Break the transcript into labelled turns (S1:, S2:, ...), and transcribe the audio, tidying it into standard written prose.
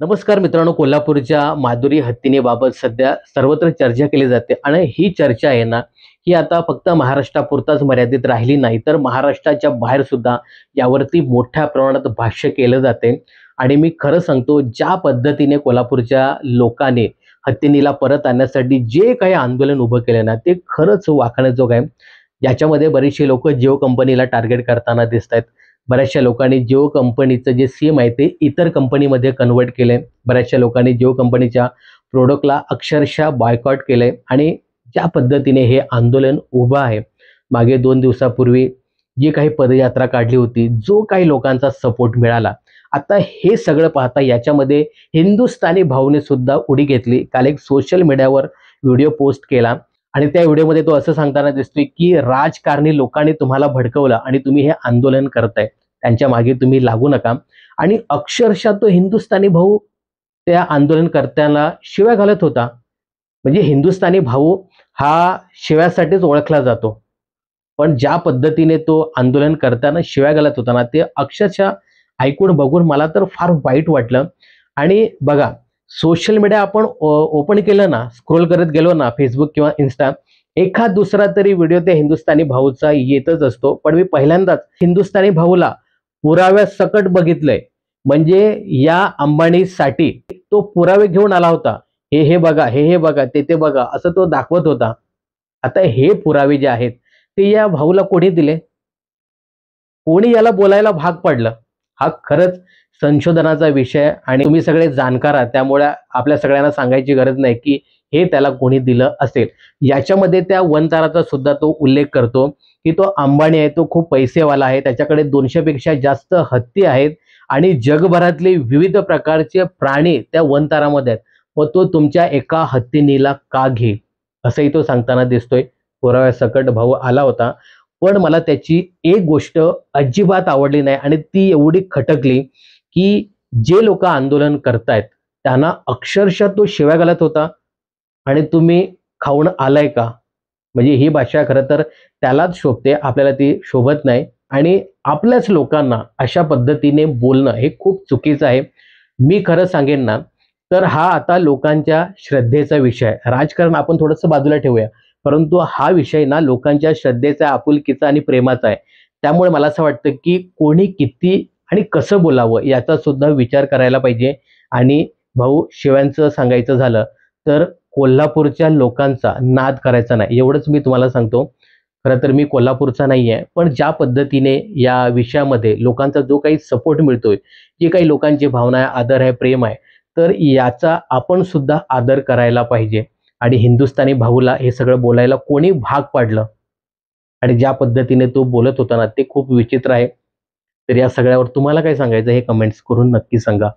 S1: नमस्कार मित्रांनो, कोल्हापूरच्या माधुरी हत्तीनेबाबत सध्या सर्वत्र चर्चा केली जाते आणि ही चर्चा आहे ना, ही आता फक्त महाराष्ट्रापुरताच मर्यादित राहिली नाही, तर महाराष्ट्राच्या बाहेर सुद्धा यावरती मोठ्या प्रमाणात भाष्य केलं जाते. आणि मी खरं सांगतो, ज्या पद्धतीने कोल्हापूरच्या लोकांनी हत्तीनीला परत आणण्यासाठी जे काही आंदोलन उभं केलं ना, ते खरंच वाखाणण्याजोगं आहे. याच्यामध्ये बरीचशी लोकं जिओ कंपनीला टार्गेट करताना दिसतायत. बऱ्याचशा लोकांनी जिओ कंपनीचं जे सिम आहे ते इतर कंपनीमध्ये कन्व्हर्ट केलंय. बऱ्याचशा लोकांनी जिओ कंपनीच्या प्रॉडक्टला अक्षरशः बॉयकॉट केलंय आणि ज्या पद्धतीने हे आंदोलन उभं आहे, मागे 2 दिवसापूर्वी जी काही पदयात्रा काढली होती, जो काही लोकांचा सपोर्ट मिळाला, आता हे सगळं पाहता याच्यामध्ये हिंदुस्थानी भाऊने सुद्धा उडी घेतली. काल एक सोशल मीडियावर व्हिडिओ पोस्ट केला आणि त्या व्हिडिओमध्ये तो असं सांगताना दिसतोय, की राजकारणी लोकांनी तुम्हाला भडकवलं आणि तुम्ही हे आंदोलन करताय. त्यांच्या मागे तुम्ही लागू नका. आणि अक्षरशः तो हिंदुस्थानी भाऊ त्या आंदोलनकर्त्यांना शिव्या घालत होता. म्हणजे हिंदुस्थानी भाऊ हा शिव्यासाठीच ओळखला जातो. पण ज्या पद्धतीने तो आंदोलन करताना शिव्या घालत होता ना, ते अक्षरशः ऐकून बघून मला तर फार वाईट वाटलं. आणि बघा, सोशल मीडिया आपण ओपन केलं ना, स्क्रोल करत गेलो ना Facebook किंवा Insta, एखाद दुसरा तरी व्हिडिओ त्या हिंदुस्थानी भाऊचा येतच असतो. पण मी पहिल्यांदाच हिंदुस्थानी भाऊला पुराव्यासकट बघितलंय. म्हणजे या अंबानीसाठी तो पुरावे घेऊन आला होता. हे बघा, हे बघा, ते बघा, असं तो दाखवत होता. आता हे पुरावे जे आहेत, ते या भाऊला कोणी दिले? कोणी याला बोलायला भाग पडलं? हा खरंच संशोधनाचा विषय आणि तुम्ही सगळे जाणकार आहात, त्यामुळे आपल्या सगळ्यांना सांगायची गरज नाही की हे त्याला कोणी दिलं असेल. याच्यामध्ये त्या वनताराचा सुद्धा तो उल्लेख करतो, की तो अंबानी आहे, तो खूप पैसेवाला आहे, त्याच्याकडे 200 पेक्षा जास्त हत्ती आहेत आणि जगभरातले विविध प्रकारचे प्राणी त्या वनतारामध्ये आहेत. मग तो तुमच्या एका हत्तीनीला का घेईल? असंही तो सांगताना दिसतोय. पुराव्यासकट भाऊ आला होता. पण मला त्याची एक गोष्ट अजिबात आवडली नाही आणि ती एवढी खटकली, की जे लोक आंदोलन करतायत त्यांना अक्षरशः तो शिव्या घालत होता आणि तुम्ही खाऊन आलाय का? म्हणजे ही भाषा खरं तर त्यालाच शोभते, आपल्याला ती शोभत नाही. आणि आपल्याच लोकांना अशा पद्धतीने बोलणं हे खूप चुकीचं आहे. मी खरं सांगेन ना, तर हा आता लोकांच्या श्रद्धेचा विषय आहे. राजकारण आपण थोडंसं बाजूला ठेवूया. परंतु हा विषय ना लोकांच्या श्रद्धेचा, आपुलकीचा आणि प्रेमाचा आहे. त्यामुळे मला असं वाटतं, की कोणी किती आणि कसं बोलावं याचा सुद्धा विचार करायला पाहिजे. आणि भाऊ, शिव्यांचं सांगायचं झालं तर कोल्हापूरच्या लोकांचा नाद करायचा नाही, एवढंच मी तुम्हाला सांगतो. खरं तर मी कोल्हापूरचा नाहीये, पण ज्या पद्धतीने या विषयामध्ये लोकांचा जो काही सपोर्ट मिळतोय, जी काही लोकांची भावना आहे, आदर आहे, प्रेम आहे, तर याचा आपण सुद्धा आदर करायला पाहिजे. आणि हिंदुस्थानी भाऊला हे सगळं बोलायला कोणी भाग पाडलं आणि ज्या पद्धतीने तो बोलत होता ना, ते खूप विचित्र आहे. तर या सगळ्यावर तुम्हाला काय सांगायचं हे कमेंट्स करून नक्की सांगा.